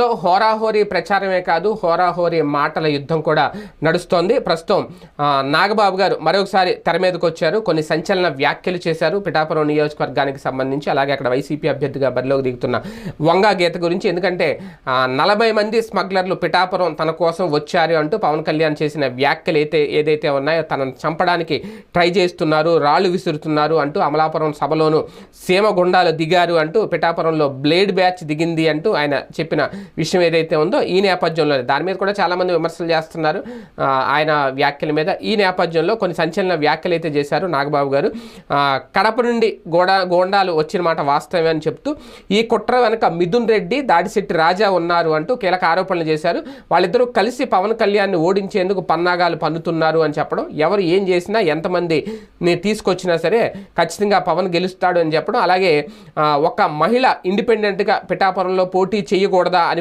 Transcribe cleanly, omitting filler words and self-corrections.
పిఠాపురంలో హోరాహోరీ ప్రచారమే కాదు, హోరాహోరీ మాటల యుద్ధం కూడా నడుస్తోంది. ప్రస్తుతం నాగబాబు గారు మరొకసారి తెర మీదకి వచ్చారు. కొన్ని సంచలన వ్యాఖ్యలు చేశారు పిఠాపురం నియోజకవర్గానికి సంబంధించి. అలాగే అక్కడ వైసీపీ అభ్యర్థిగా బరిలోకి దిగుతున్న వంగా గీత గురించి. ఎందుకంటే 40 మంది స్మగ్లర్లు పిఠాపురం తన కోసం వచ్చారు అంటూ పవన్ కళ్యాణ్ చేసిన వ్యాఖ్యలు ఏదైతే ఉన్నాయో, తనను చంపడానికి ట్రై చేస్తున్నారు, రాళ్లు విసురుతున్నారు అంటూ, అమలాపురం సభలోను సీమ గుండాలు దిగారు అంటూ, పిఠాపురంలో బ్లేడ్ బ్యాచ్ దిగింది అంటూ ఆయన చెప్పిన విషయం ఏదైతే ఉందో, ఈ నేపథ్యంలో దాని మీద కూడా చాలామంది విమర్శలు చేస్తున్నారు ఆయన వ్యాఖ్యల మీద. ఈ నేపథ్యంలో కొన్ని సంచలన వ్యాఖ్యలు అయితే చేశారు నాగబాబు గారు. కడప నుండి గోండాలు వచ్చిన మాట వాస్తవమే అని చెప్తూ, ఈ కుట్ర వెనక మిథున్ రెడ్డి, దాడిశెట్టి రాజా ఉన్నారు అంటూ కీలక ఆరోపణలు చేశారు. వాళ్ళిద్దరూ కలిసి పవన్ కళ్యాణ్ని ఓడించేందుకు పన్నాగాలు పన్నుతున్నారు అని చెప్పడం, ఎవరు ఏం చేసినా ఎంతమందిని తీసుకొచ్చినా సరే ఖచ్చితంగా పవన్ గెలుస్తాడు అని చెప్పడం, అలాగే ఒక మహిళ ఇండిపెండెంట్గా పిఠాపురంలో పోటీ చేయకూడదా అని